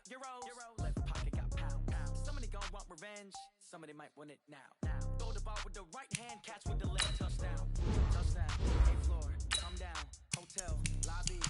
got euros, left pocket got pounds. Somebody gon' want revenge, somebody might want it now. Throw the ball with the right hand, catch with the left, touchdown. Touchdown, 8th floor, come down, hotel, lobby.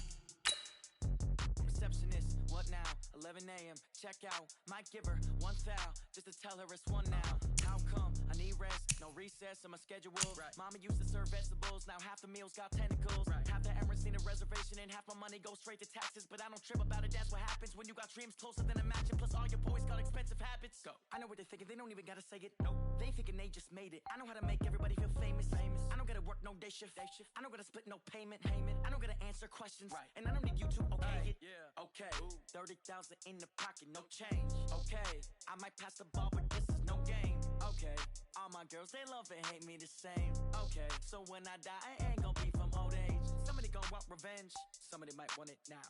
Receptionist, what now? 11 a.m., check out. Might give her one foul, just to tell her it's one now. How come? I need rest, no recess on my schedule. Right. Mama used to serve vegetables, now half the meals got tentacles. Right. Half the Emirates need a reservation and half my money goes straight to taxes. But I don't trip about it, that's what happens when you got dreams closer than a mansion. Plus all your boys got expensive habits. Go. I know what they're thinking, they don't even gotta say it. Nope. They thinking they just made it. I know how to make everybody feel famous. I don't gotta work no day shift. I don't gotta split no payment. I don't gotta answer questions. Right. And I don't need you to okay it. Yeah. Okay. 30,000 in the pocket, no change. Okay. I might pass the ball, but this is no game. Okay. All my girls, they love and hate me the same. Okay. So when I die, I ain't gon' be from old age. Somebody gon' want revenge. Somebody might want it now.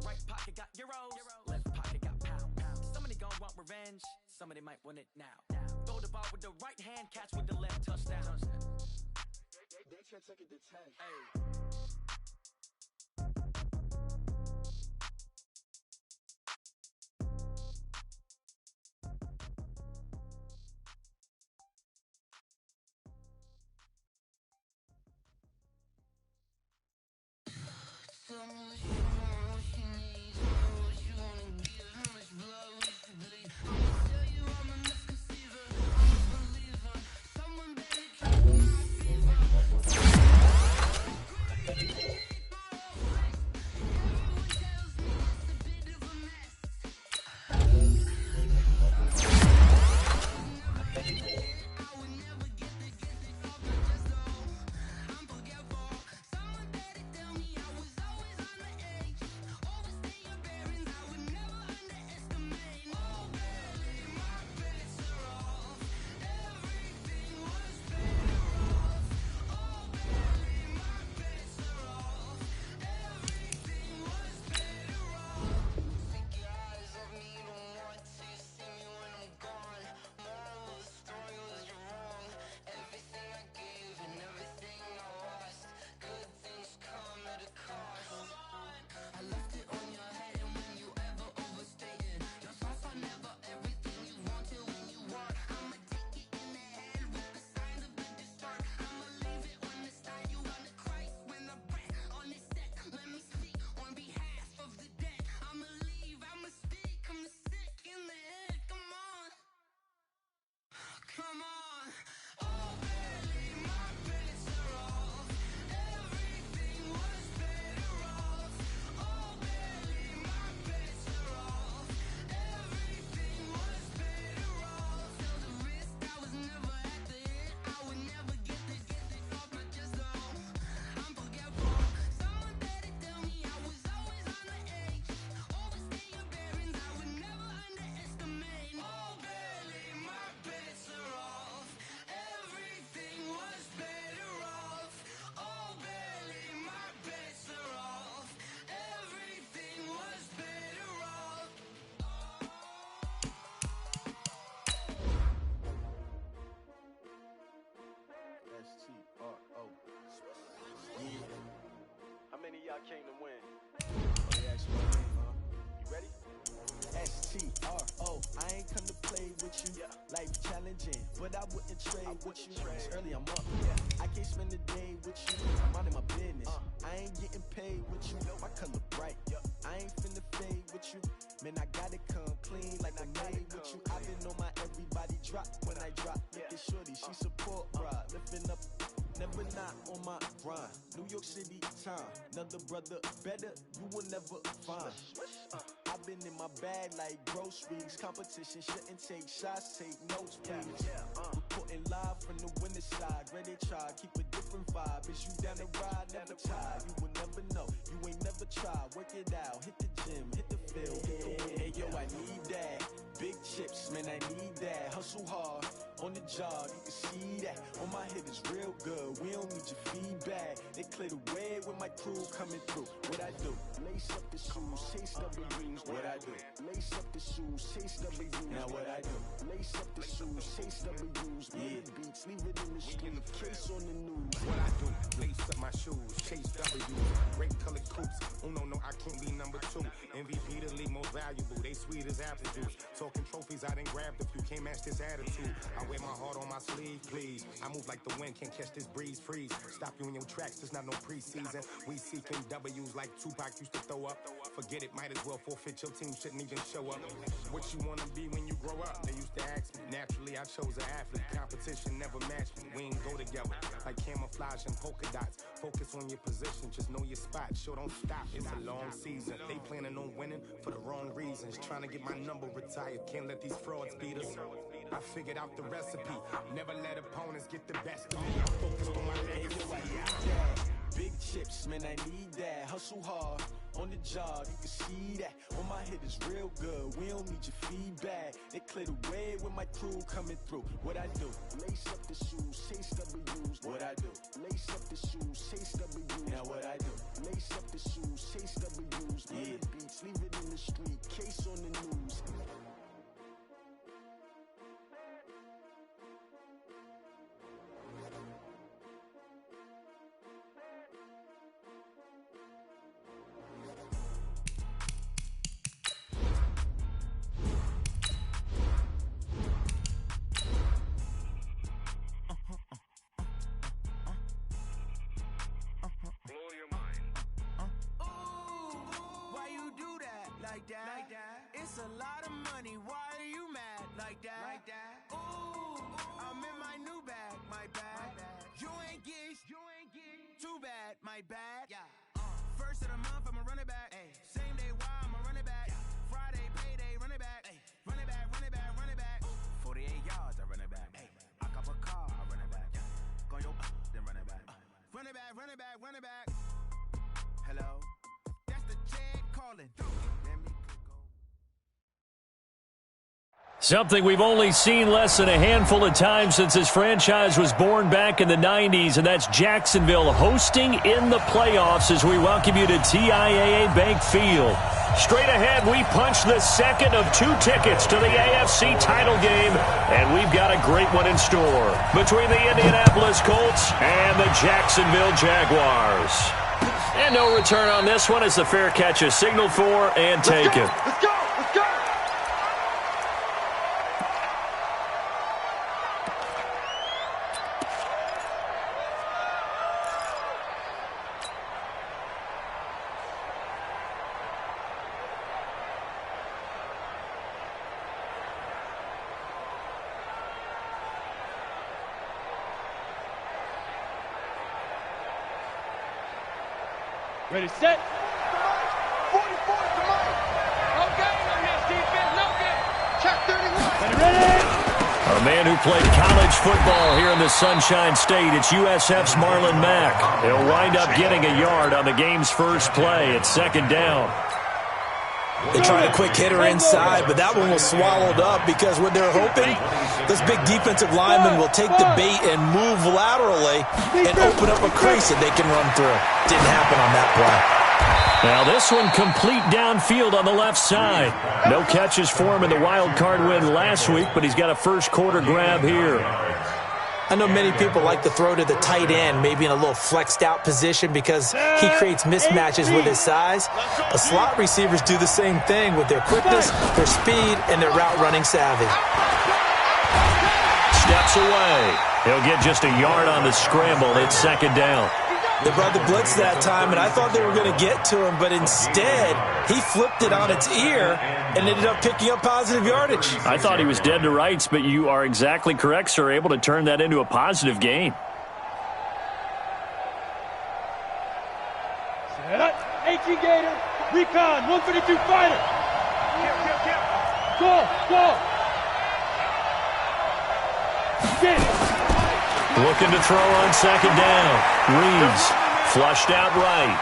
Right pocket got euros. Left pocket got pounds. Somebody gon' want revenge. Somebody might want it now. Throw the ball with the right hand, catch with the left, touchdown. They can't take it to 10. Hey. Tell me what you want, what you need. Tell me what you wanna give, how much blood we should bleed. I'ma tell you I'm a misconceiver, I'm a believer. Someone better keep my fever. Everyone tells me it's a bit of a mess. I would never get the gift it off my chest though. I'm forgetful. Someone better tell me I was always on the edge. Overstay your bearings, I would never underestimate. Oh baby, my bets are off. Everything was better off. Oh baby, my bets are off. Everything was better off. Take your eyes off me, you don't want to see me when I'm gone. Moral of the story was you're wrong. Everything I gave and everything I lost. Good things come at a cost. I left it on your head, and when you ever overstay it, your thoughts are never everything you wanted when you want. I'ma take it in the head with the signs of the distort. I'ma leave it on the side. You on the Christ when the breath on the set. Let me speak on behalf of the dead. I'ma leave, I'ma speak. I'm sick in the head. Come on, come on. Oh baby, my bets are off. Everything was better off. Oh baby, my bets are off. Everything was better off. Felt the risk, I was never at the hit. I would never get it off my chest though. I'm forgetful. Someone better tell me I was always on the edge. Overstay your bearings, I would never underestimate. Oh baby, my bets are off. Everything was better off. Oh baby, my bets are off. Everything was better off. STRO. Yeah. How many of y'all came to win? Oh, yeah, that's my name, huh? You ready? STRO. I ain't come to play with you. Yeah. Life challenging, but I wouldn't trade with wouldn't you. trade. It's early, I'm up. Yeah. I can't spend the day with you. I'm minding my business. I ain't getting paid with you. My color bright. I ain't finna fade with you. Man, I gotta come clean like I made with you. I've been on my everybody drop when I drop. Look at shorty, she support bra. Lifting up, never not on my grind. New York City time. Another brother better, you will never find. I've been in my bag like groceries. Competition shouldn't take shots, take notes, please. Reporting live from the winter side. Ready to try, keep a different vibe. Is you down the ride, never tired. You will never know, you ain't never tried. Work it out, hit the gym, hit the field, hit the wind. Hey yo, I need that. Big chips, man, I need that. Hustle hard, on the job, you can see that. On my hit is real good, we don't need your feedback. They clear the way when my crew coming through. What I do? Lace up the shoes, chase W's. What I do? Lace up the shoes, chase W's. Now what I do? Lace up the shoes, chase W's. Yeah, beats, leave it in the street, case on the news. What I do, lace up my shoes, chase W's, great colored coops. Oh no, I can't be number two. MVP the league most valuable, they sweet sweet as apple juice. Talking trophies, I done grabbed a few. Can't match this attitude. I wear my heart on my sleeve, please. I move like the wind, can't catch this breeze, freeze. Stop you in your tracks, there's not no preseason. We seeking W's like Tupac used to throw up. Forget it, might as well forfeit. Your team shouldn't even show up. What you wanna be when you grow up? They used to ask me. Naturally, I chose an athlete. Competition never matched me. We ain't go together like camouflage and polka dots. Focus on your position, just know your spot. Sure, don't stop. It's a long season. They planning on winning for the wrong reasons. Trying to get my number retired. Can't let these frauds beat us. I figured out the recipe. Never let opponents get the best of me. I focused on my legacy. Big chips, man, I need that. Hustle hard on the job, you can see that. On my head is real good. We don't need your feedback. They clear the way with my crew coming through. What I do? Lace up the shoes, chase W's. What I do? Lace up the shoes, chase W's. Now what I do? Lace up the shoes, chase W's. Yeah. Beats, leave it in the street. Case on the news. Like that. It's a lot of money. Why are you mad like that? Ooh, I'm in my new bag, my bad. You ain't geese, too bad, my bad. Yeah. First of the month, I'ma run it back. Same day, why I'ma run it back. Friday, payday, run it back. Run it back, run it back, run it back. 48 yards, I run it back. I cop a car, I run it back. Go your then run it back. Run it back, run it back, run it back. Hello, that's the Jed calling. Something we've only seen less than a handful of times since this franchise was born back in the 90s, and that's Jacksonville hosting in the playoffs as we welcome you to TIAA Bank Field. Straight ahead, we punch the second of 2 tickets to the AFC title game, and we've got a great one in store between the Indianapolis Colts and the Jacksonville Jaguars. And no return on this one as the fair catch is signaled for and taken. Let's go! Let's go! Ready, set. 44, come on! No game on this defense, no game. Check 31. Ready? A man who played college football here in the Sunshine State, it's USF's Marlon Mack. He'll wind up getting a yard on the game's first play. It's second down. They tried a quick hitter inside, but that one was swallowed up because what they're hoping, this big defensive lineman will take the bait and move laterally and open up a crease that they can run through. Didn't happen on that play. Now this one complete downfield on the left side. No catches for him in the wild card win last week, but he's got a first quarter grab here. I know many people like to throw to the tight end, maybe in a little flexed out position because he creates mismatches with his size. The slot receivers do the same thing with their quickness, their speed, and their route running savvy. Steps away. He'll get just a yard on the scramble. It's second down. They brought the blitz that time, and I thought they were going to get to him, but instead, he flipped it on its ear and ended up picking up positive yardage. I thought he was dead to rights, but you are exactly correct, sir, able to turn that into a positive gain. Set. 18 Gator. Recon. 132 fighter. Go. Get it. Looking to throw on second down. Reeves flushed out right.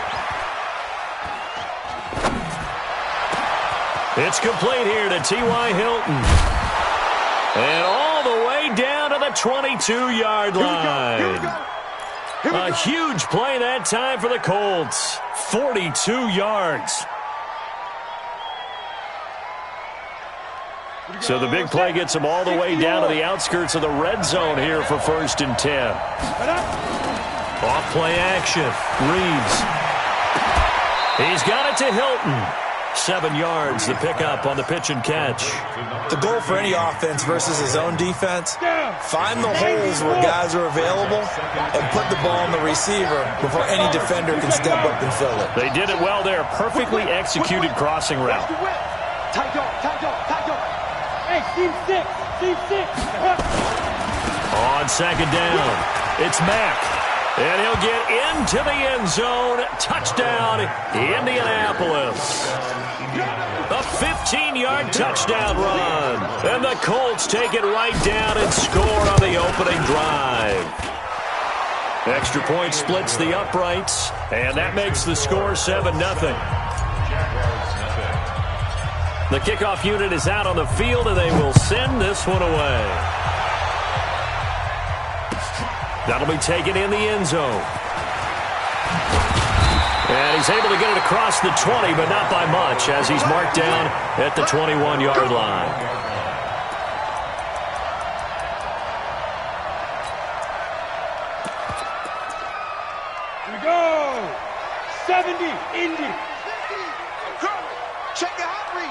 It's complete here to T.Y. Hilton. And all the way down to the 22-yard line. A huge play that time for the Colts. 42 yards. So the big play gets him all the way down to the outskirts of the red zone here for 1st and 10. Off play action. Reeves. He's got it to Hilton. 7 yards, the pickup on the pitch and catch. The goal for any offense versus his own defense, find the holes where guys are available and put the ball on the receiver before any defender can step up and fill it. They did it well there. Perfectly executed crossing route. Tight dog, tight dog, tight dog. Hey, team 6, team 6. On second down, it's Mack. And he'll get into the end zone. Touchdown, Indianapolis. A 15-yard touchdown run. And the Colts take it right down and score on the opening drive. Extra point splits the uprights, and that makes the score 7-0. The kickoff unit is out on the field, and they will send this one away. That'll be taken in the end zone. And he's able to get it across the 20, but not by much, as he's marked down at the 21-yard line. Here we go. 70, Indy. Check the hot read.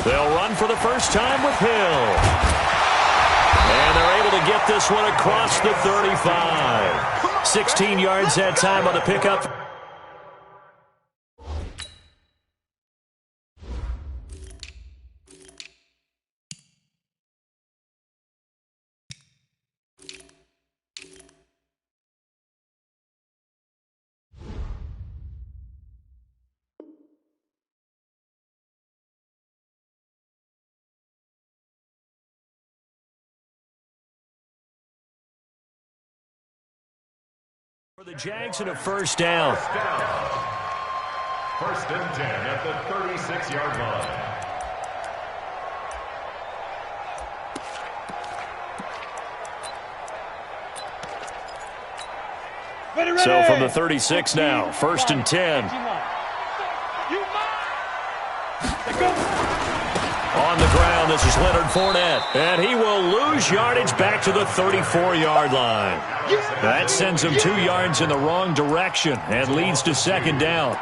They'll run for the first time with Hill. And they're able to get this one across the 35. 16 yards that time on the pickup. For the JAX and a first down. First and 10 at the 36-yard line. So from the 36 now, first and 10. On the ground, this is Leonard Fournette. And he will lose yardage back to the 34-yard line. That sends him 2 yards in the wrong direction and leads to second down.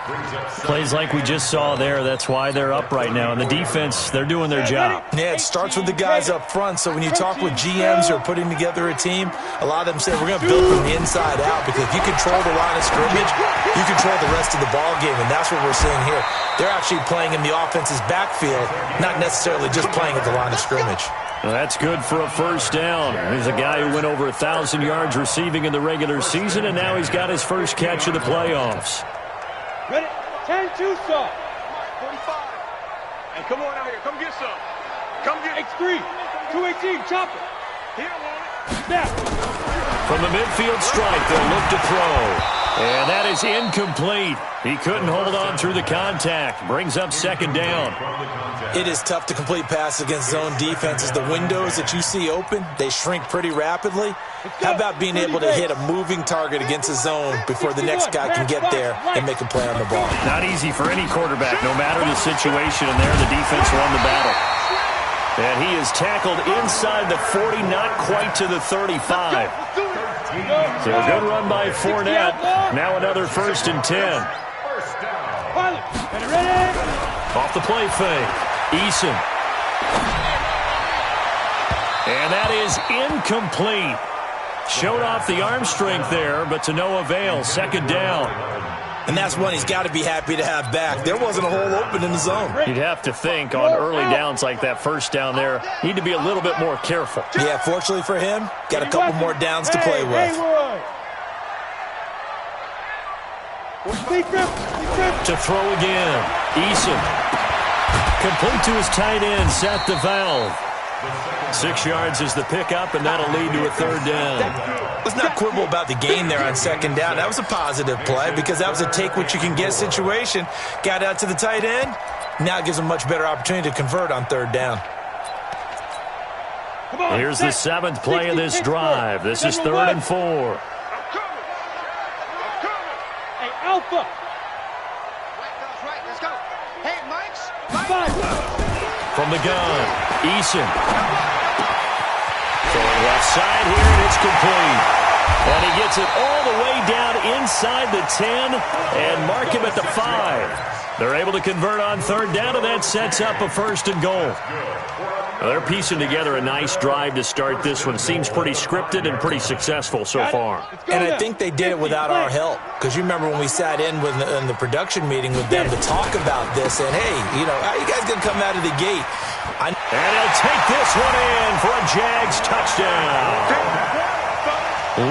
Plays like we just saw there. That's why they're up right now. And the defense, they're doing their job. Yeah, it starts with the guys up front. So when you talk with GMs who are putting together a team, a lot of them say, we're going to build from the inside out, because if you control the line of scrimmage, you control the rest of the ball game. And that's what we're seeing here. They're actually playing in the offense's backfield, not necessarily just playing at the line of scrimmage. Well, that's good for a first down. He's a guy who went over 1,000 yards receiving in the regular season, and now he's got his first catch of the playoffs. Ready? 10-2 stop. 45. Hey, come on out here. Come get some. Come get X3. 218. Chop it. Here, Warren. Snap. From the midfield stripe, they'll look to throw. And that is incomplete. He couldn't hold on through the contact. Brings up second down. It is tough to complete passes against zone defenses. The windows that you see open, they shrink pretty rapidly. How about being able to hit a moving target against a zone before the next guy can get there and make a play on the ball? Not easy for any quarterback, no matter the situation. And there, the defense won the battle. And he is tackled inside the 40, not quite to the 35. So a good run by Fournette. Now another first and 10. Off the play fake. Eason. And that is incomplete. Showed off the arm strength there, but to no avail. Second down. And that's one he's got to be happy to have back. There wasn't a hole open in the zone. You'd have to think on early downs like that first down there, need to be a little bit more careful. Yeah, fortunately for him, got a couple more downs to play with. To throw again. Eason. Complete to his tight end, Seth DeValve. 6 yards is the pickup, and that'll lead to a third down. Let's not quibble about the gain there on second down. That was a positive play because that was a take-what-you-can-get situation. Got out to the tight end. Now it gives him a much better opportunity to convert on third down. Here's the 7th play of this drive. This is 3rd and 4. Hey, Alpha. Right, let's go. Hey, Mike's. From the gun, Eason. Throwing left side here, and it's complete. And he gets it all the way down inside the 10 and mark him at the 5. They're able to convert on third down, and that sets up a 1st and goal. Well, they're piecing together a nice drive to start this one. Seems pretty scripted and pretty successful so far. And I think they did it without our help. Because you remember when we sat in the production meeting with them to talk about this, and hey, you know, how you guys going to come out of the gate? And he'll take this one in for a Jags touchdown.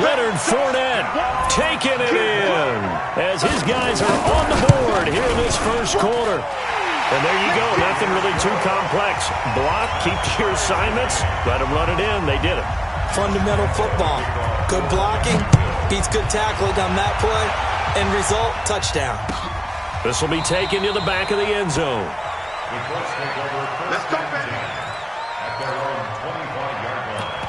Leonard Fournette taking it in as his guys are on the board here in this first quarter. And there you go, nothing really too complex. Block, keep your assignments, let them run it in. They did it. Fundamental football. Good blocking, beats good tackling on that play. End result, touchdown. This will be taken to the back of the end zone. Let's go, man. At their own 25-yard line.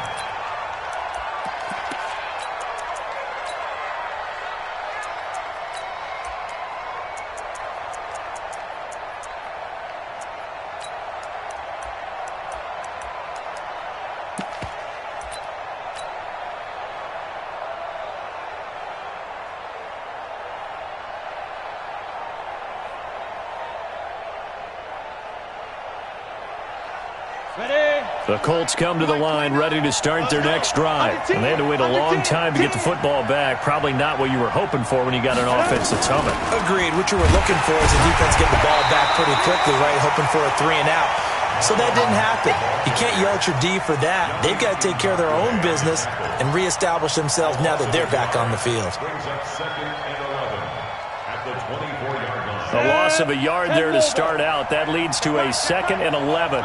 The Colts come to the line ready to start their next drive. And they had to wait a long time to get the football back. Probably not what you were hoping for when you got an offense that's humming. Agreed. What you were looking for is the defense getting the ball back pretty quickly, right? Hoping for a 3 and out. So that didn't happen. You can't yell at your D for that. They've got to take care of their own business and reestablish themselves now that they're back on the field. Brings up 2nd and 11 at the 24-yard line. A loss of a yard there to start out. That leads to a 2nd and 11.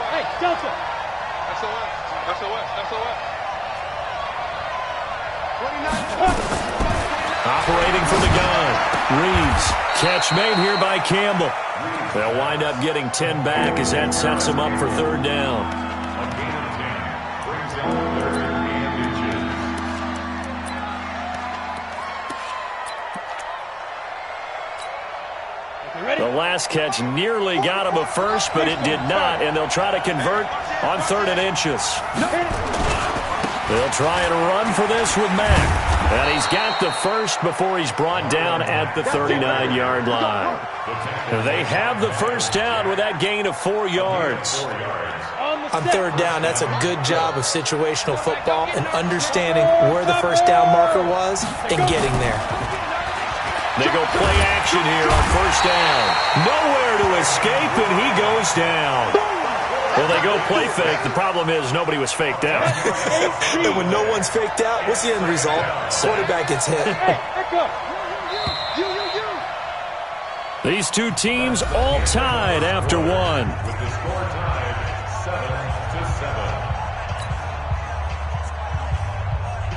Hey, Delta. Operating from the gun. Reeves. Catch made here by Campbell. They'll wind up getting 10 back as that sets them up for third down. A gain of 10 brings up 3rd and inches. The last catch nearly got him a first, but it did not, and they'll try to convert on 3rd and inches. They'll try and run for this with Mack. And he's got the first before he's brought down at the 39-yard line. They have the first down with that gain of 4 yards. On third down, that's a good job of situational football and understanding where the first down marker was and getting there. They go play action here on first down. Nowhere to escape, and he goes down. Well, they go play fake. The problem is nobody was faked out. And when no one's faked out, what's the end result? Quarterback gets hit. These two teams all tied after one. With the score tied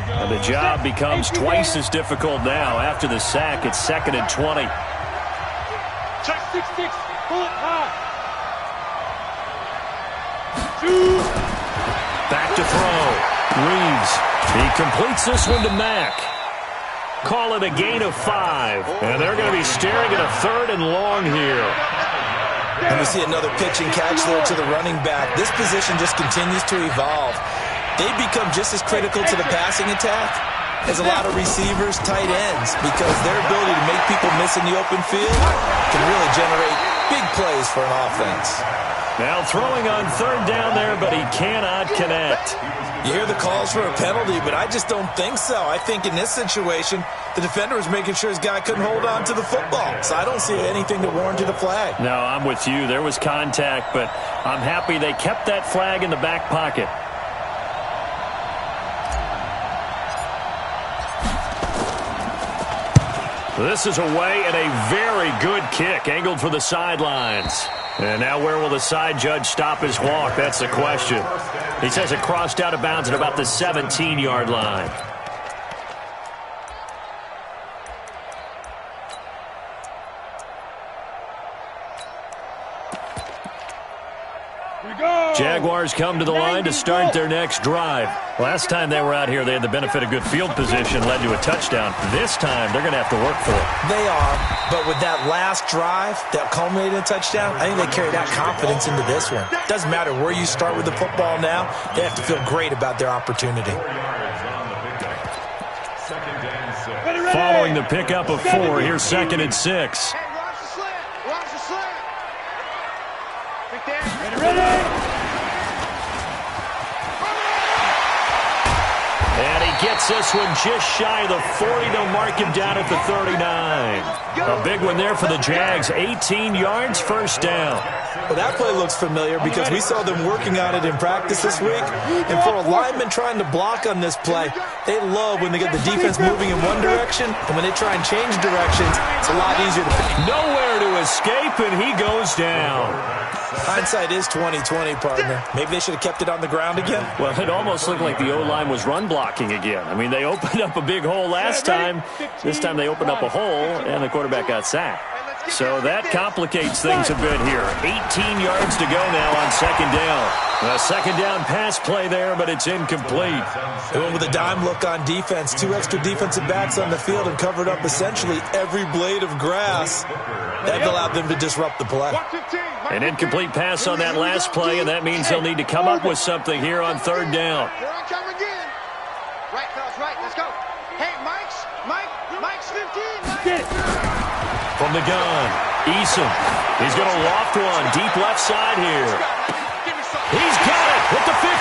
7-7. And the job becomes twice as difficult now. After the sack, it's 2nd and 20. Check 6-6. Pull it high. Back to throw. Reeves. He completes this one to Mack. Call it a gain of 5. And they're going to be staring at a 3rd and long here. And we see another pitch and catch there to the running back. This position just continues to evolve. They become just as critical to the passing attack as a lot of receivers, tight ends, because their ability to make people miss in the open field can really generate big plays for an offense. Now throwing on third down there, but he cannot connect. You hear the calls for a penalty, but I just don't think so. I think in this situation, the defender was making sure his guy couldn't hold on to the football. So I don't see anything that warranted a flag. No, I'm with you. There was contact, but I'm happy they kept that flag in the back pocket. This is away and a very good kick, angled for the sidelines. And now where will the side judge stop his walk? That's the question. He says it crossed out of bounds at about the 17-yard line. Jaguars come to the line to start their next drive. Last time they were out here, they had the benefit of good field position, led to a touchdown. This time, they're going to have to work for it. They are, but with that last drive that culminated in a touchdown, I think they carried that confidence into this one. Doesn't matter where you start with the football now, they have to feel great about their opportunity. 4 yards on the pickup. following the pickup of 4. Here's 2nd and 6. Hey, watch the slant. Watch the slant. Big Dan. Ready? And he gets this one just shy of the 40. They'll mark him down at the 39. A big one there for the Jags. 18 yards, first down. Well, that play looks familiar because we saw them working on it in practice this week. And for a lineman trying to block on this play, they love when they get the defense moving in one direction. And when they try and change directions, it's a lot easier to pick. Nowhere to escape, and he goes down. Hindsight is 20/20, partner. Maybe they should have kept it on the ground again. Well, it almost looked like the O-line was run blocking again. I mean, they opened up a big hole last time. This time they opened up a hole, and the quarterback got sacked. So that complicates things a bit here. 18 yards to go now on 2nd down. A 2nd down pass play there, but it's incomplete. They went with a dime look on defense. 2 extra defensive backs on the field and covered up essentially every blade of grass. That allowed them to disrupt the play. An incomplete pass on that last play, and that means they'll need to come up with something here on 3rd down. Here I come again. Right, fellas, right. Let's go. Hey, Mike's 15. From the gun, Eason. He's going to loft one deep left side here. He's got it at the 15.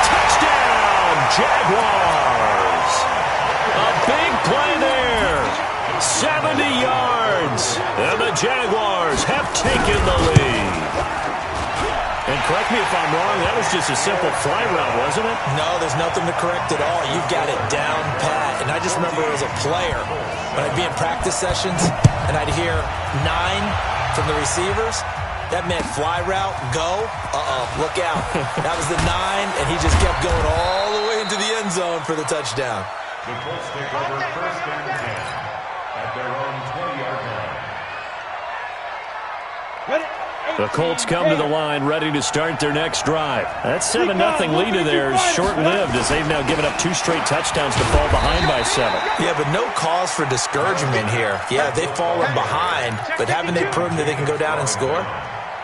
Touchdown, Jaguars. A big play there. 70 yards. And the Jaguars have taken the lead. And correct me if I'm wrong, that was just a simple fly route, wasn't it? No, there's nothing to correct at all. You've got it down pat. And I just remember as a player, when I'd be in practice sessions and I'd hear 9 from the receivers, that meant fly route, go, look out. That was the 9, and he just kept going all the way into the end zone for the touchdown. The Colts take over 1st and 10 at their own 20-yard line. Ready? The Colts come to the line ready to start their next drive. That 7-0 lead of theirs short-lived as they've now given up 2 straight touchdowns to fall behind by 7. Yeah, but no cause for discouragement here. Yeah, they've fallen behind, but haven't they proven that they can go down and score?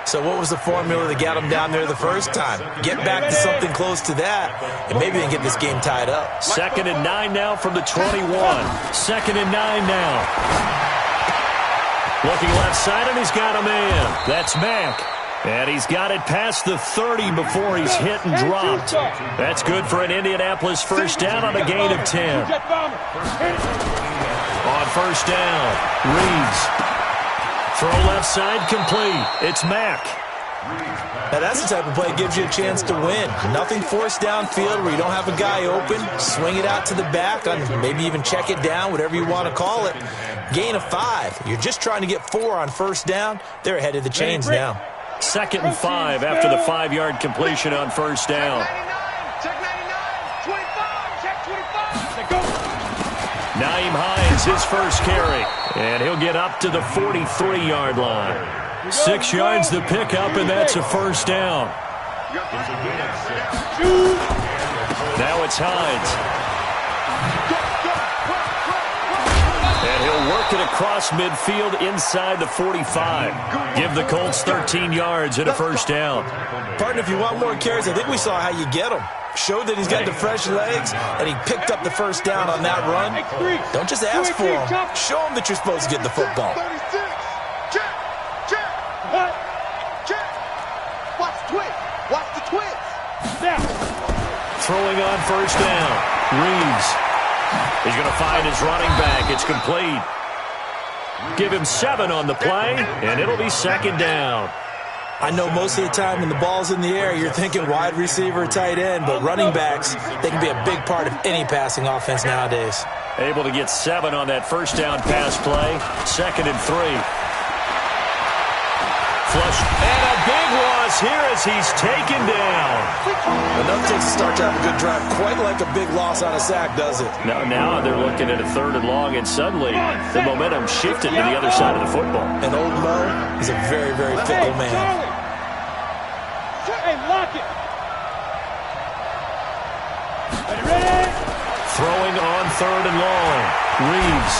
So what was the formula that got them down there the first time? Get back to something close to that, and maybe they can get this game tied up. 2nd and 9 now from the 21. 2nd and 9 now. Looking left side, and he's got a man. That's Mack. And he's got it past the 30 before he's hit and dropped. That's good for an Indianapolis first down on a gain of 10. On first down, Reeves. Throw left side complete. It's Mack. Now that's the type of play that gives you a chance to win. Nothing forced downfield where you don't have a guy open. Swing it out to the back, maybe even check it down, whatever you want to call it. Gain of 5. You're just trying to get 4 on first down. They're ahead of the chains now. 2nd and 5 after the 5-yard completion on first down. Check 99. 25. Check 25. Naeem Hines, his first carry. And he'll get up to the 43-yard line. 6 yards to pick up, and that's a first down. Now it's Hines. And he'll work it across midfield inside the 45. Give the Colts 13 yards and a first down. Partner, if you want more carries, I think we saw how you get them. Showed that he's got the fresh legs, and he picked up the first down on that run. Don't just ask for him. Show him that you're supposed to get the football. Watch the twist. Watch the twist. Throwing on first down. Reeves. He's going to find his running back. It's complete. Give him 7 on the play, and it'll be 2nd down. I know most of the time when the ball's in the air, you're thinking wide receiver, tight end, but running backs, they can be a big part of any passing offense nowadays. Able to get 7 on that first down pass play. 2nd and 3. Flush. And a big loss here as he's taken down. Enough takes a start to have a good drive. Quite like a big loss on a sack, does it? Now they're looking at a 3rd and long, and suddenly the momentum shifted to the other side of the football. And old Mo is a very, very fickle man. Hey, lock it. Ready? Throwing on 3rd and long. Reeves.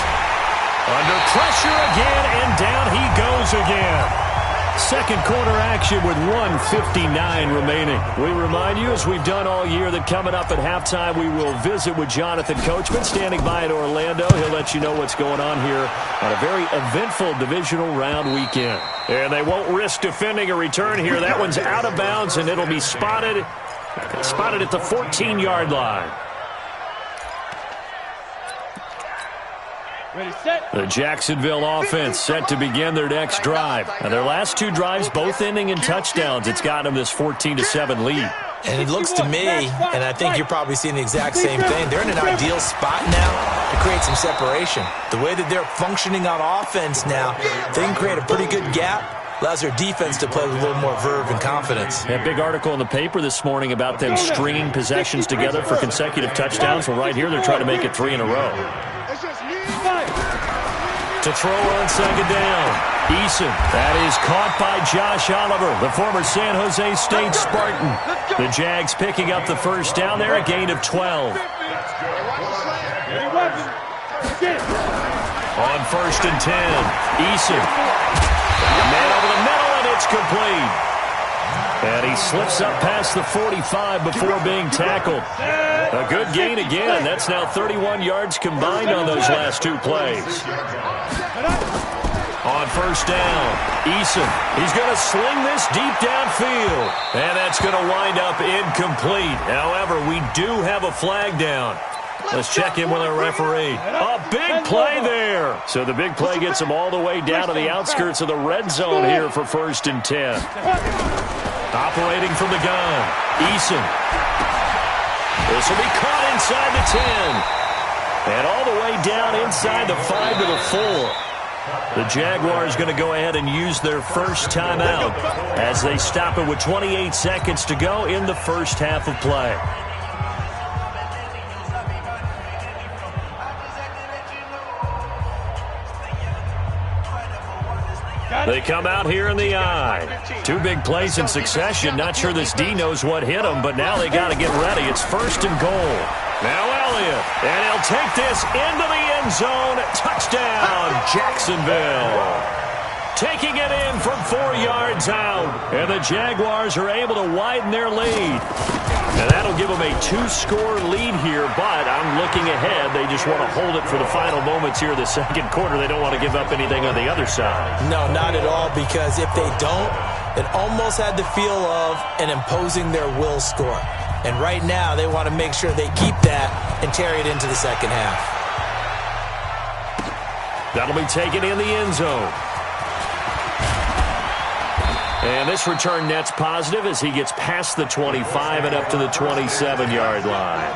Under pressure again, and down he goes again. Second quarter action with 1:59 remaining. We remind you, as we've done all year, that coming up at halftime, we will visit with Jonathan Coachman, standing by in Orlando. He'll let you know what's going on here on a very eventful divisional round weekend. And they won't risk defending a return here. That one's out of bounds, and it'll be spotted at the 14-yard line. Ready, set. The Jacksonville offense set to begin their next drive. And their last two drives both ending in touchdowns. It's got them this 14-7 lead. And it looks to me, and I think you're probably seeing the exact same thing, they're in an ideal spot now to create some separation. The way that they're functioning on offense now, they can create a pretty good gap. Allows their defense to play with a little more verve and confidence. A big article in the paper this morning about them stringing possessions together for consecutive touchdowns. Well, right here, they're trying to make it 3 in a row. To throw on second down. Eason. That is caught by Josh Oliver, the former San Jose State Spartan. The Jags picking up the first down there, a gain of 12. On first and 10, Eason. Man over the middle, and it's complete. And he slips up past the 45 before being tackled. A good gain again. That's now 31 yards combined on those last two plays. On first down, Eason. He's going to sling this deep downfield. And that's going to wind up incomplete. However, we do have a flag down. Let's check in with our referee. A big play there. So the big play gets him all the way down to the outskirts of the red zone here for first and 10. Operating from the gun, Eason. This will be caught inside the 10. And all the way down inside the 5 to the 4. The Jaguars going to go ahead and use their first timeout as they stop it with 28 seconds to go in the first half of play. They come out here in the I. Two big plays in succession. Not sure this D knows what hit him, but now they got to get ready. It's first and goal. Now Elliott, and he'll take this into the end zone. Touchdown, Jacksonville. Taking it in from 4 yards out, and the Jaguars are able to widen their lead. And that'll give them a 2-score lead here, but I'm looking ahead. They just want to hold it for the final moments here of the second quarter. They don't want to give up anything on the other side. No, not at all, because if they don't, it almost had the feel of an imposing their will score. And right now, they want to make sure they keep that and carry it into the second half. That'll be taken in the end zone. And this return net's positive as he gets past the 25 and up to the 27-yard line.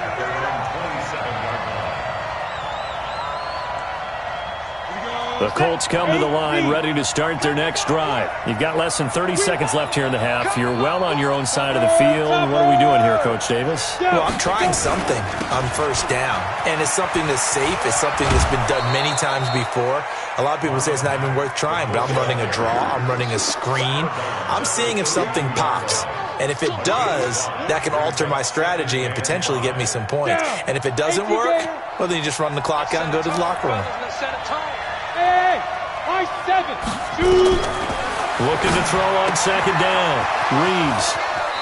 The Colts come to the line ready to start their next drive. You've got less than 30 seconds left here in the half. You're well on your own side of the field. What are we doing here, Coach Davis? Well, I'm trying something on first down. And it's something that's safe. It's something that's been done many times before. A lot of people say it's not even worth trying, but I'm running a draw. I'm running a screen. I'm seeing if something pops. And if it does, that can alter my strategy and potentially get me some points. And if it doesn't work, well, then you just run the clock out and go to the locker room. Looking to throw on second down. Reeves.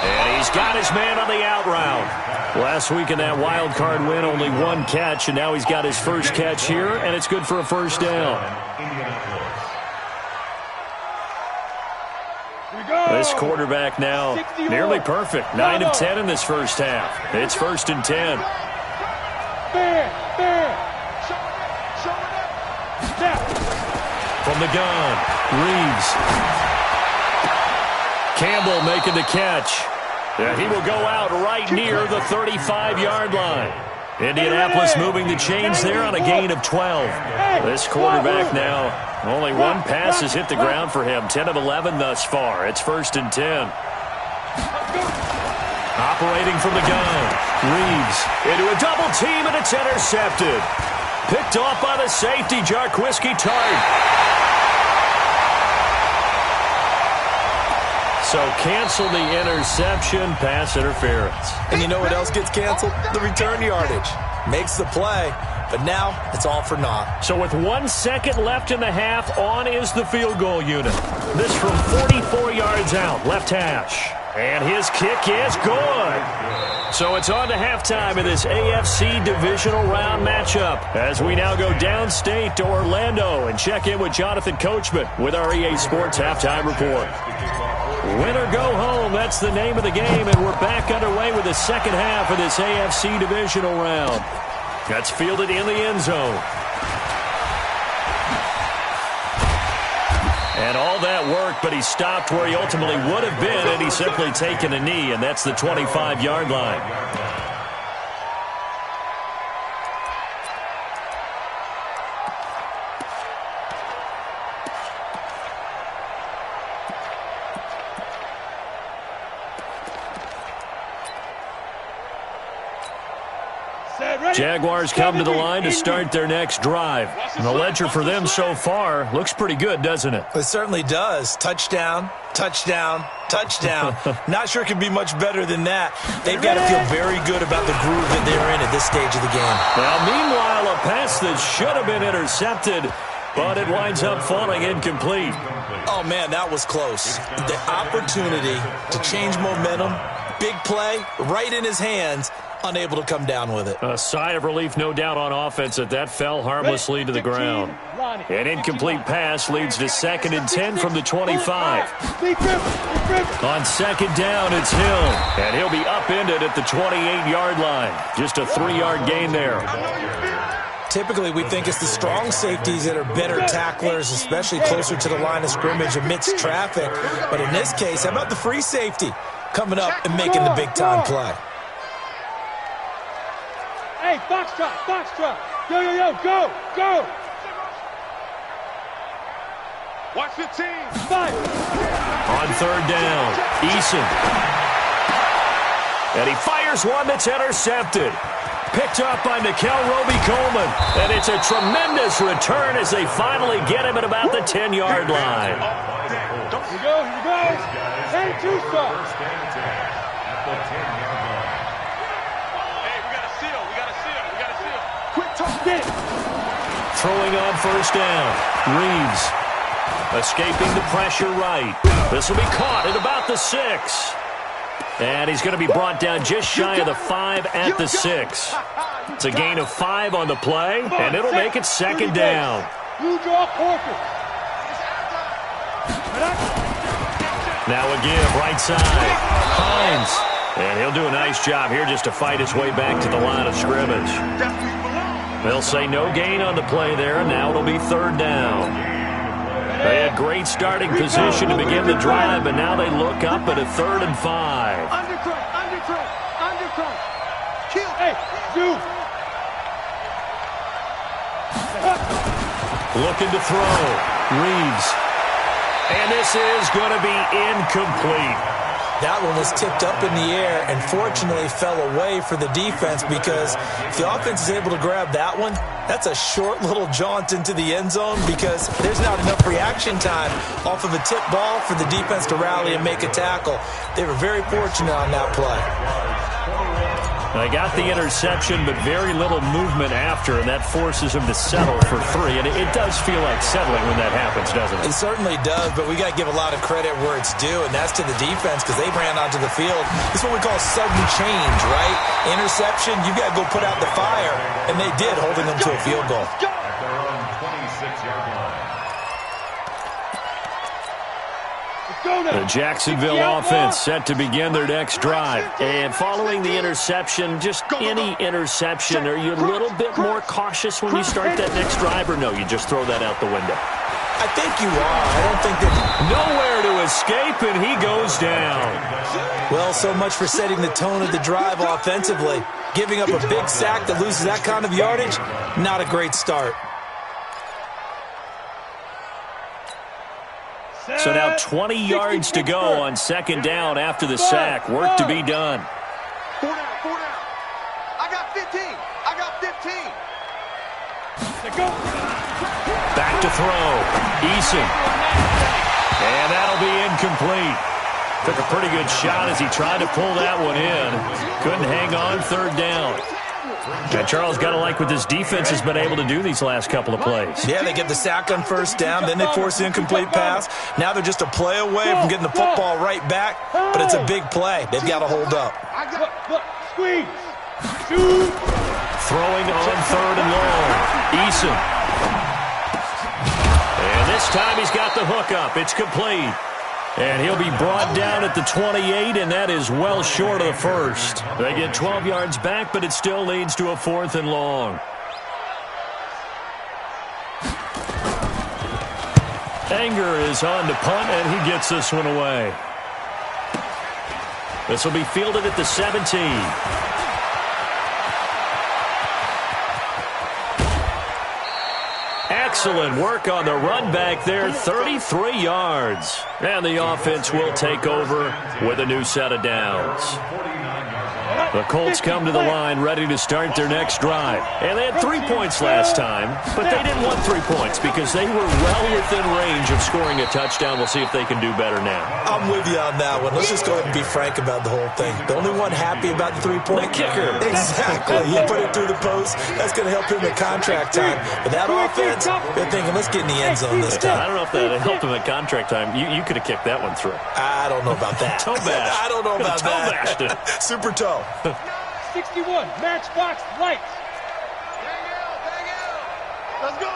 And he's got his man on the out route. Last week in that wild card win, only one catch, and now he's got his first catch here, and it's good for a first down. This quarterback now nearly perfect. 9 of 10 in this first half. It's first and 10. From the gun, Reeves. Campbell making the catch. He will go out right near the 35-yard line. Indianapolis moving the chains there on a gain of 12. This quarterback now, only one pass has hit the ground for him. 10 of 11 thus far. It's first and 10. Operating from the gun, Reeves into a double team, and it's intercepted. Picked off by the safety, Jarquiski Tart. So cancel the interception, pass interference. And you know what else gets canceled? The return yardage. Makes the play, but now it's all for naught. So with 1 second left in the half, on is the field goal unit. This from 44 yards out, left hash. And his kick is good. So it's on to halftime in this AFC divisional round matchup as we now go downstate to Orlando and check in with Jonathan Coachman with our EA Sports Halftime Report. Win or go home, that's the name of the game, and we're back underway with the second half of this AFC divisional round. That's fielded in the end zone. And all that work, but he stopped where he ultimately would have been, and he's simply taken a knee, and that's the 25-yard line. Jaguars come to the line to start their next drive. And the ledger for them so far looks pretty good, doesn't it? It certainly does. Touchdown, touchdown, touchdown. Not sure it can be much better than that. They've got to feel very good about the groove that they're in at this stage of the game. Well, meanwhile, a pass that should have been intercepted, but it winds up falling incomplete. Oh, man, that was close. The opportunity to change momentum, big play, right in his hands, unable to come down with it. A sigh of relief, no doubt, on offense that fell harmlessly to the ground. An incomplete pass leads to 2nd and 10 from the 25. On 2nd down, it's Hill, and he'll be upended at the 28-yard line. Just a 3-yard gain there. Typically, we think it's the strong safeties that are better tacklers, especially closer to the line of scrimmage amidst traffic. But in this case, how about the free safety coming up and making the big-time play? Hey, foxtrot, foxtrot. Yo, yo, yo, go, go. Watch the team. Five. On 3rd down, Eason. And he fires one that's intercepted. Picked up by Nikel Roby-Coleman. And it's a tremendous return as they finally get him at about the 10-yard line. Here we go, here we go. And 2 starts. At the 10-yard line. Throwing on 1st down. Reeves escaping the pressure right. This will be caught at about the 6. And he's going to be brought down just shy of the 5 at the 6. It's a gain of 5 on the play, and it'll make it 2nd down. You draw quarters. Now a give, right side. Hines. And he'll do a nice job here just to fight his way back to the line of scrimmage. They'll say no gain on the play there, and now it'll be 3rd down. They had great starting position to begin the drive, but now they look up at a 3rd and 5. Undercut, undercut, undercut. Kill. Hey, you. Looking to throw. Reeves. And this is going to be incomplete. That one was tipped up in the air and fortunately fell away for the defense because if the offense is able to grab that one, that's a short little jaunt into the end zone because there's not enough reaction time off of a tip ball for the defense to rally and make a tackle. They were very fortunate on that play. They got the interception, but very little movement after, and that forces them to settle for 3. And it does feel like settling when that happens, doesn't it? It certainly does, but we got to give a lot of credit where it's due, and that's to the defense because they ran onto the field. This is what we call sudden change, right? Interception, you got to go put out the fire, and they did, holding them to a field goal. At their own 26-yard line. The Jacksonville offense set to begin their next drive. And following the interception, just any interception, are you a little bit more cautious when you start that next drive, or no, you just throw that out the window? I think you are. I don't think that... Nowhere to escape, and he goes down. Well, so much for setting the tone of the drive offensively. Giving up a big sack that loses that kind of yardage, not a great start. So now 20 yards to go on 2nd down after the sack. Work to be done. 4 down, 4 down. I got 15. I got 15. Back to throw. Eason. And that'll be incomplete. Took a pretty good shot as he tried to pull that one in. Couldn't hang on 3rd down. And Charles, got to like what this defense has been able to do these last couple of plays. Yeah, they get the sack on first down, then they force the incomplete pass. Now they're just a play away from getting the football right back, but it's a big play. They've got to hold up. Squeeze. Shoot. Throwing on 3rd and long. Eason. And this time he's got the hook up. It's complete. And he'll be brought down at the 28, and that is well short of the first. They get 12 yards back, but it still leads to a 4th and long. Anger is on to punt, and he gets this one away. This will be fielded at the 17. Excellent work on the run back there, 33 yards. And the offense will take over with a new set of downs. The Colts come to the line ready to start their next drive. And they had 3 points last time, but they didn't want 3 points because they were well within range of scoring a touchdown. We'll see if they can do better now. I'm with you on that one. Let's just go ahead and be frank about the whole thing. The only one happy about the 3-point kicker. Exactly. He put it through the post. That's going to help him at contract time. But that offense, they're thinking, let's get in the end zone this time. I don't know if that helped him at contract time. You could have kicked that one through. I don't know about that. Toe bash. I don't know about toe that. Bashed it. Super toe. 61, matchbox, lights. Let's go.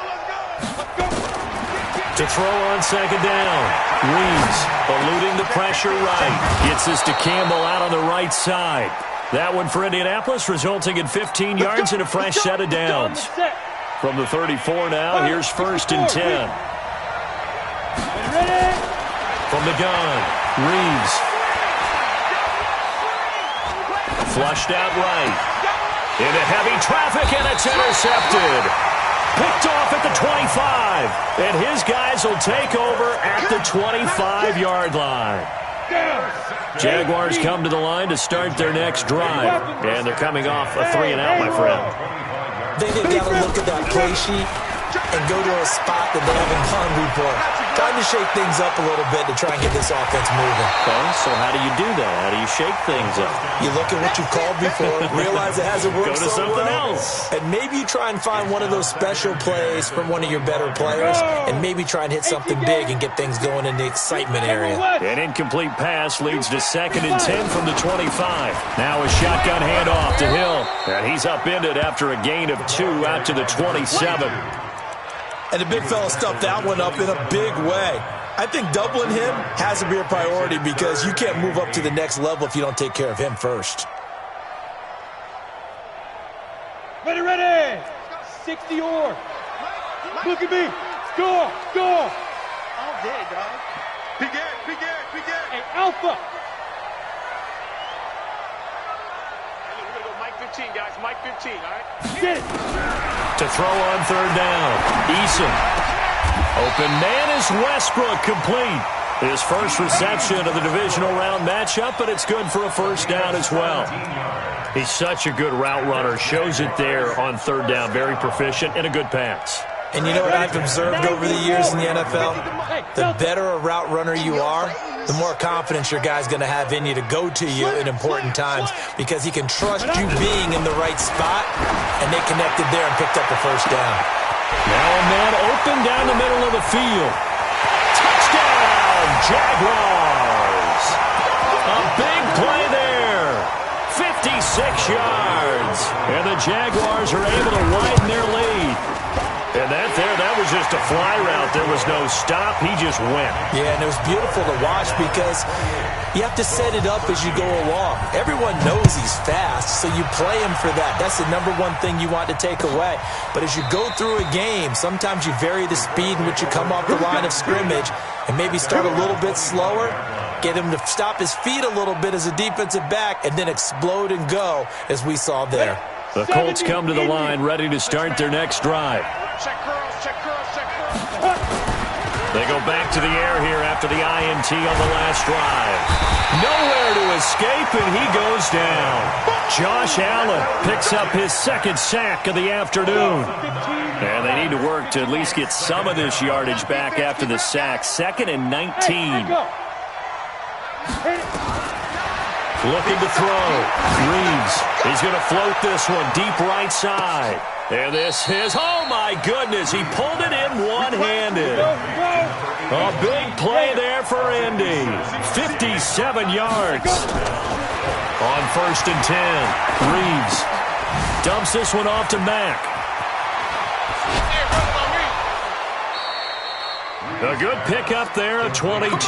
To throw on 2nd down. Reeves eluding the pressure right. Gets this to Campbell out on the right side. That one for Indianapolis, resulting in 15 yards and a fresh set of downs. From the 34 now, here's 1st and 10. From the gun, Reeves. Flushed out right. Into heavy traffic, and it's intercepted. Picked off at the 25. And his guys will take over at the 25-yard line. Jaguars come to the line to start their next drive. And they're coming off a 3-and-out, my friend. They've got to look at that play sheet and go to a spot that they haven't gone before. Time to shake things up a little bit to try and get this offense moving. Okay, so how do you do that? How do you shake things up? You look at what you called before, realize it hasn't worked Go to so something well, else. and maybe you try and find one of those special plays from one of your better players, and maybe try and hit something big and get things going in the excitement area. An incomplete pass leads to 2nd and 10 from the 25. Now a shotgun handoff to Hill, and he's upended after a gain of 2 out to the 27. And the big fella stuffed that one up in a big way. I think doubling him has to be a priority because you can't move up to the next level if you don't take care of him first. Ready. 60 or. Look at me. Score. All day, dog. Big Ed. Hey, Alpha. We're going to go Mike 15, guys. Mike 15, all right? Get it. To throw on 3rd down. Eason. Open man is Westbrook, complete. His first reception of the divisional round matchup, but it's good for a 1st down as well. He's such a good route runner. Shows it there on 3rd down. Very proficient and a good pass. And you know what I've observed over the years in the NFL? The better a route runner you are, the more confidence your guy's going to have in you to go to you in important times because he can trust you being in the right spot, and they connected there and picked up the 1st down. Now a man open down the middle of the field. Touchdown, Jaguars. A big play there. 56 yards. And the Jaguars are able to widen their lead. And that was just a fly route. There was no stop. He just went. Yeah, and it was beautiful to watch because you have to set it up as you go along. Everyone knows he's fast, so you play him for that. That's the number one thing you want to take away. But as you go through a game, sometimes you vary the speed in which you come off the line of scrimmage and maybe start a little bit slower, get him to stop his feet a little bit as a defensive back, and then explode and go as we saw there. The Colts come to the line ready to start their next drive. Check curls. They go back to the air here after the INT on the last drive. Nowhere to escape, and he goes down. Josh Allen picks up his 2nd sack of the afternoon. And they need to work to at least get some of this yardage back after the sack. 2nd and 19. Looking to throw. Reeves. He's going to float this one deep right side. And this is, oh my goodness, he pulled it in one-handed. A big play there for Indy. 57 yards. On 1st and 10, Reeves dumps this one off to Mack. A good pickup there at 22.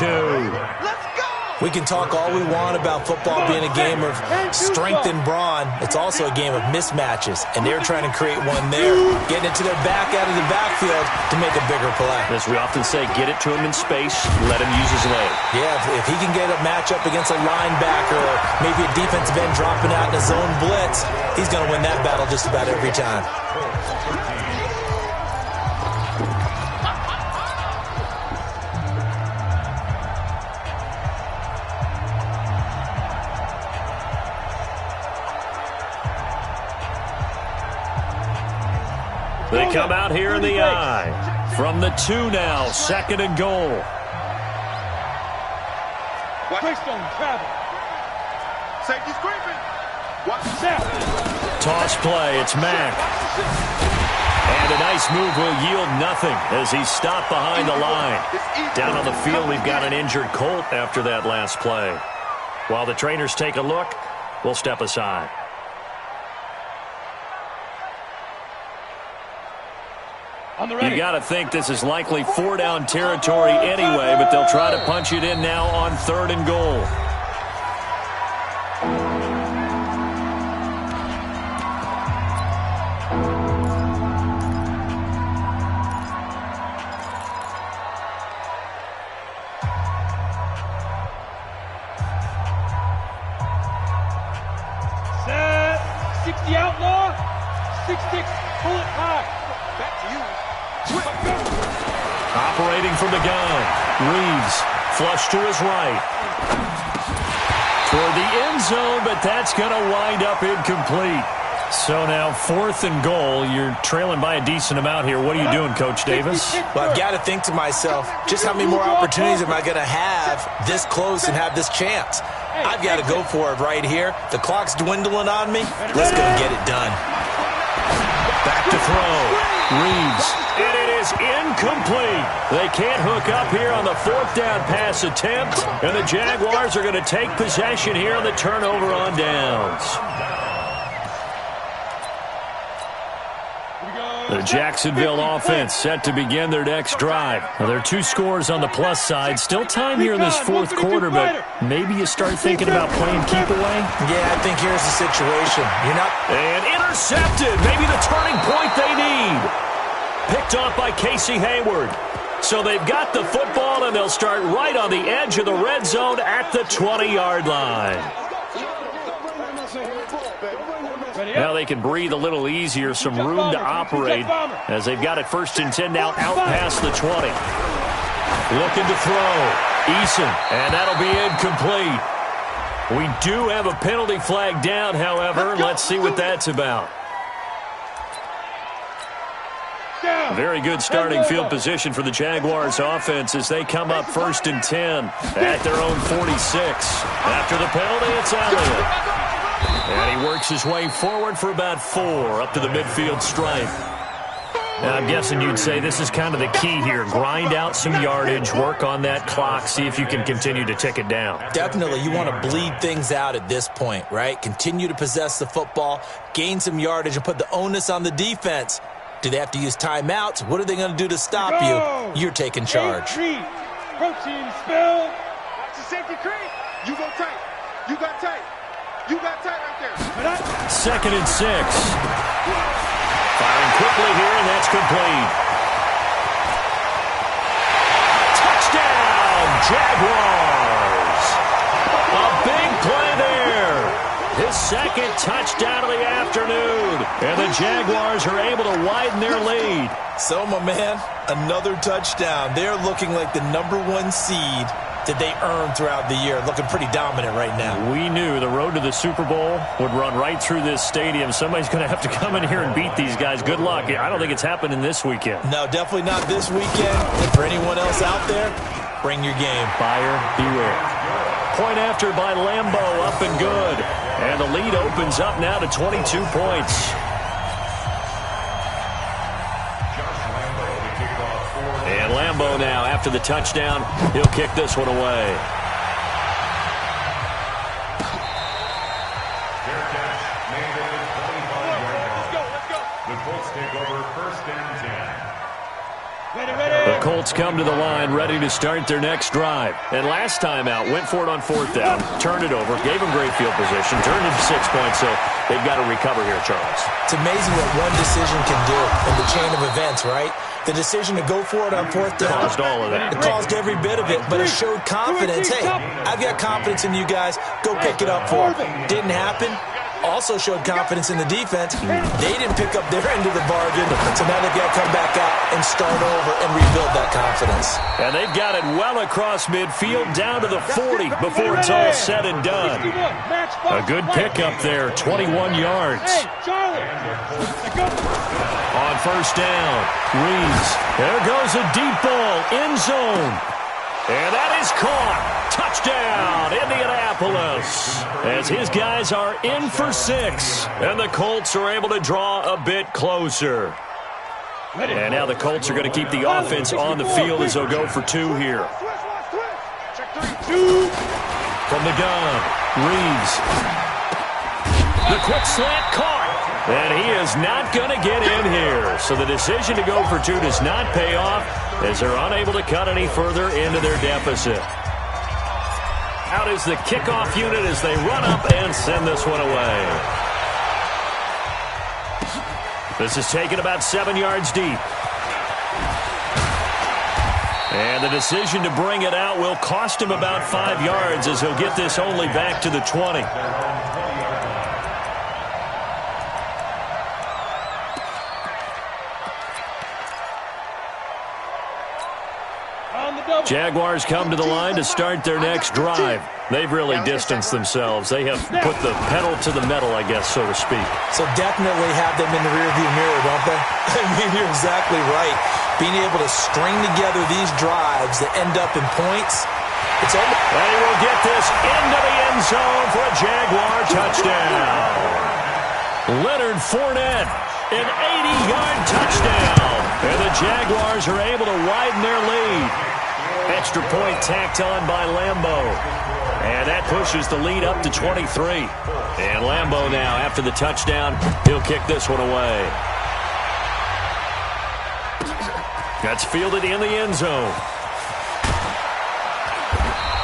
We can talk all we want about football being a game of strength and brawn. It's also a game of mismatches, and they're trying to create one there, getting it to their back out of the backfield to make a bigger play. As we often say, get it to him in space, let him use his leg. Yeah, if he can get a matchup against a linebacker or maybe a defensive end dropping out in a zone blitz, he's going to win that battle just about every time. They come out here in the I. From the 2 now, 2nd and goal. Safety's creeping. Toss play, it's Mack. And a nice move will yield nothing as he's stopped behind the line. Down on the field, we've got an injured Colt after that last play. While the trainers take a look, we'll step aside. You got to think this is likely 4-down territory anyway, but they'll try to punch it in now on 3rd and goal. Set. 60 outlaw. 6-6. Pull it high. Back to you. Operating from the gun. Reeves, flush to his right. Toward the end zone, but that's going to wind up incomplete. So now 4th and goal. You're trailing by a decent amount here. What are you doing, Coach Davis? Well, I've got to think to myself, just how many more opportunities am I going to have this close and have this chance? I've got to go for it right here. The clock's dwindling on me. Let's go and get it done. Back to throw. Reeves, and it is incomplete. They can't hook up here on the 4th down pass attempt, and the Jaguars are going to take possession here on the turnover on downs. The Jacksonville offense set to begin their next drive. Now, there are 2 scores on the plus side. Still time here in this 4th quarter, but maybe you start thinking about playing keep away? Yeah, I think here's the situation. You're not... And intercepted. Maybe the turning point they need. Picked off by Casey Hayward. So they've got the football, and they'll start right on the edge of the red zone at the 20-yard line. Now they can breathe a little easier, some room to operate as they've got it 1st and 10 now out past the 20. Looking to throw. Eason, and that'll be incomplete. We do have a penalty flag down, however. Let's see what that's about. Very good starting field position for the Jaguars offense as they come up 1st and 10 at their own 46. After the penalty, it's Elliott. And he works his way forward for about 4 up to the midfield stripe. Now, I'm guessing you'd say this is kind of the key here. Grind out some yardage, work on that clock, see if you can continue to tick it down. Definitely. You want to bleed things out at this point, right? Continue to possess the football, gain some yardage, and put the onus on the defense. Do they have to use timeouts? What are they going to do to stop you? You're taking charge. Protein spill. Watch the safety creep. You go tight. You got tight. You got tight right there. 2nd and 6. Firing quickly here, and that's complete. Touchdown, Jaguars. A big play there. His 2nd touchdown of the afternoon. And the Jaguars are able to widen their lead. So, my man, another touchdown. They're looking like the #1 seed that they earned throughout the year. Looking pretty dominant right now. We knew the road to the Super Bowl would run right through this stadium. Somebody's going to have to come in here and beat these guys. Good luck. I don't think it's happening this weekend. No, definitely not this weekend. And for anyone else out there, bring your game. Buyer beware. Point after by Lambeau, up and good. And the lead opens up now to 22 points. And Lambeau now, after the touchdown, he'll kick this one away. The Colts come to the line, ready to start their next drive. And last time out, went for it on 4th down, turned it over, gave them great field position, turned it to 6 points, so they've got to recover here, Charles. It's amazing what one decision can do in the chain of events, right? The decision to go for it on 4th down. Caused all of that. It caused every bit of it, but it showed confidence. Hey, I've got confidence in you guys. Go pick it up for them. Didn't happen. Also showed confidence in the defense. They didn't pick up their end of the bargain, so now they've got to come back out and start over and rebuild that confidence. And they've got it well across midfield, down to the 40 before it's all said and done. A good pickup there, 21 yards. On 1st down, Reeves. There goes a deep ball, end zone. And that is caught. Touchdown, Indianapolis. As his guys are in for 6. And the Colts are able to draw a bit closer. And now the Colts are going to keep the offense on the field as they'll go for 2 here. From the gun, Reeves. The quick slant caught. And he is not going to get in here. So the decision to go for 2 does not pay off as they're unable to cut any further into their deficit. Out is the kickoff unit as they run up and send this one away. This is taken about 7 yards deep. And the decision to bring it out will cost him about 5 yards as he'll get this only back to the 20. Jaguars come to the line to start their next drive. They've really distanced themselves. They have put the pedal to the metal, I guess, so to speak. So definitely have them in the rearview mirror, don't they? I mean, you're exactly right. Being able to string together these drives that end up in points, it's almost... And he will get this into the end zone for a Jaguar touchdown. Leonard Fournette, an 80-yard touchdown. And the Jaguars are able to widen their lead. Extra point tacked on by Lambeau. And that pushes the lead up to 23. And Lambeau now, after the touchdown, he'll kick this one away. That's fielded in the end zone.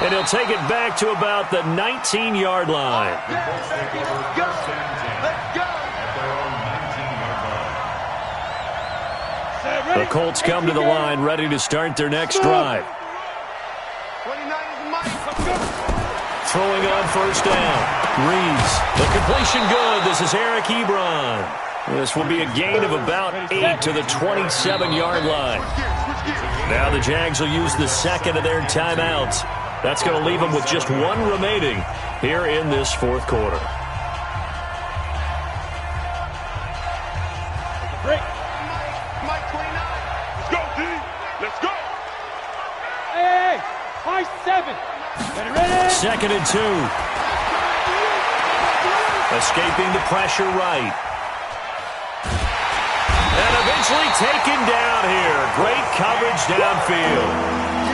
And he'll take it back to about the 19-yard line. The Colts come to the line, ready to start their next drive. Throwing on 1st down. Reeves. The completion good. This is Eric Ebron. This will be a gain of about 8 to the 27-yard line. Now the Jags will use the second of their timeouts. That's going to leave them with just 1 remaining here in this 4th quarter. Break. Mike 29. Let's go, D. Let's go. Hey, high 7. Ready? 2nd and 2. Escaping the pressure right. And eventually taken down here. Great coverage downfield.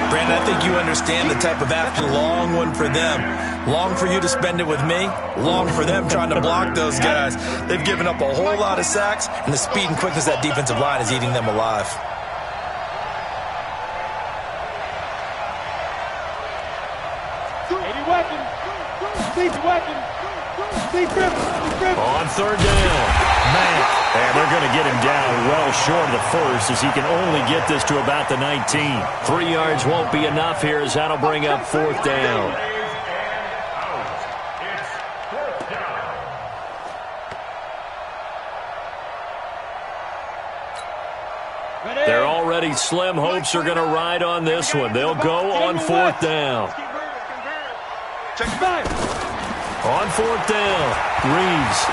Brandon, I think you understand the type of athlete. Long one for them. Long for you to spend it with me. Long for them trying to block those guys. They've given up a whole lot of sacks, and the speed and quickness of that defensive line is eating them alive. On 3rd down, Matt. And they're going to get him down well short of the 1st as he can only get this to about the 19. 3 yards won't be enough here as that'll bring up 4th down. They're already slim hopes are going to ride on this one. They'll go on 4th down. On 4th down, Reeves.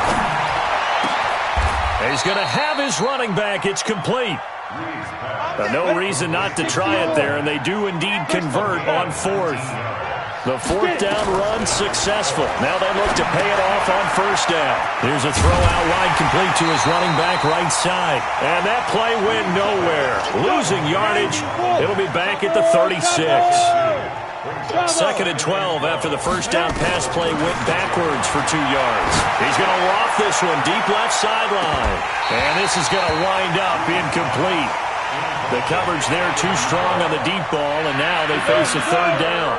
He's going to have his running back. It's complete. No reason not to try it there, and they do indeed convert on 4th. The fourth down run successful. Now they look to pay it off on first down. Here's a throw out wide complete to his running back right side. And that play went nowhere. Losing yardage. It'll be back at the 36. 2nd and 12 after the first down pass play went backwards for 2 yards. He's going to loft this one deep left sideline. And this is going to wind up incomplete. The coverage there too strong on the deep ball, and now they face a third down.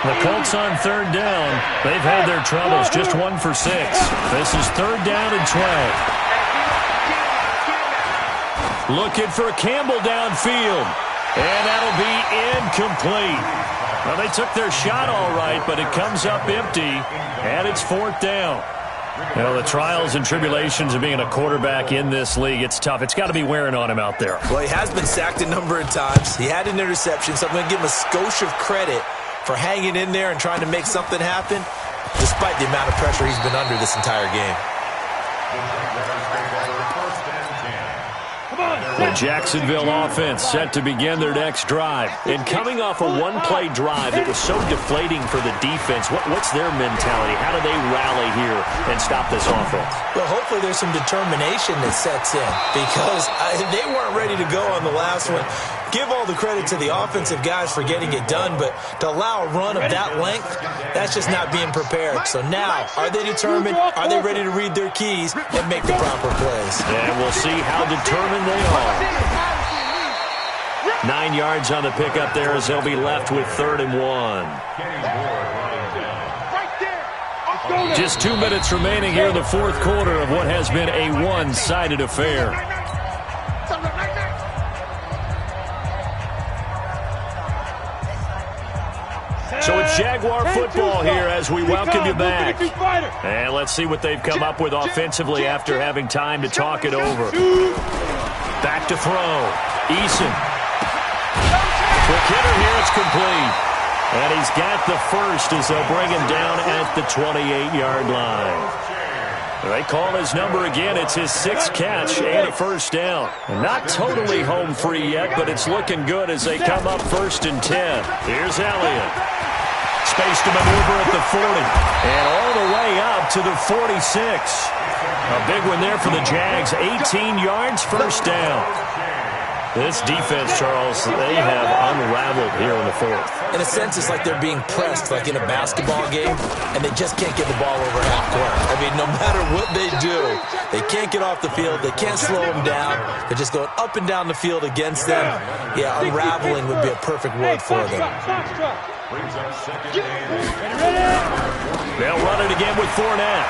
The Colts on third down. They've had their troubles, just 1 for 6. This is 3rd down and 12. Looking for Campbell downfield, and that'll be incomplete. Well, they took their shot all right, but it comes up empty, and it's 4th down. You know, the trials and tribulations of being a quarterback in this league, it's tough. It's got to be wearing on him out there. Well, he has been sacked a number of times. He had an interception, so I'm going to give him a skosh of credit for hanging in there and trying to make something happen, despite the amount of pressure he's been under this entire game. The Jacksonville offense set to begin their next drive. And coming off a one-play drive that was so deflating for the defense, what's their mentality? How do they rally here and stop this offense? Well, hopefully there's some determination that sets in, because they weren't ready to go on the last one. Give all the credit to the offensive guys for getting it done, but to allow a run of that length, that's just not being prepared. So now, are they determined? Are they ready to read their keys and make the proper plays? And we'll see how determined they are. 9 yards on the pickup there as they'll be left with 3rd and 1. Just 2 minutes remaining here in the fourth quarter of what has been a one-sided affair. So it's Jaguar football here as we welcome you back. And let's see what they've come up with offensively after having time to talk it over. Back to throw. Eason. Quick hitter here, it's complete. And he's got the first as they'll bring him down at the 28-yard line. They call his number again. It's his 6th catch and a first down. Not totally home free yet, but it's looking good as they come up 1st and 10. Here's Elliott. Space to maneuver at the 40. And all the way up to the 46. A big one there for the Jags. 18 yards, first down. This defense, Charles, they have unraveled here in the fourth. In a sense, it's like they're being pressed, like in a basketball game, and they just can't get the ball over half court. I mean, no matter what they do, they can't get off the field. They can't slow them down. They're just going up and down the field against them. Yeah, unraveling would be a perfect word for them. They'll run it again with Fournette.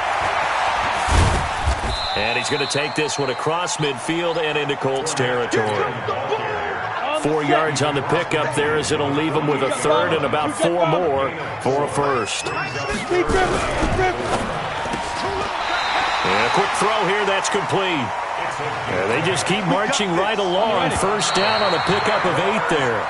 And he's going to take this one across midfield and into Colts territory. 4 yards on the pickup there as it'll leave him with a 3rd and about 4 more for a first. And a quick throw here, that's complete. And they just keep marching right along. First down on a pickup of 8 there.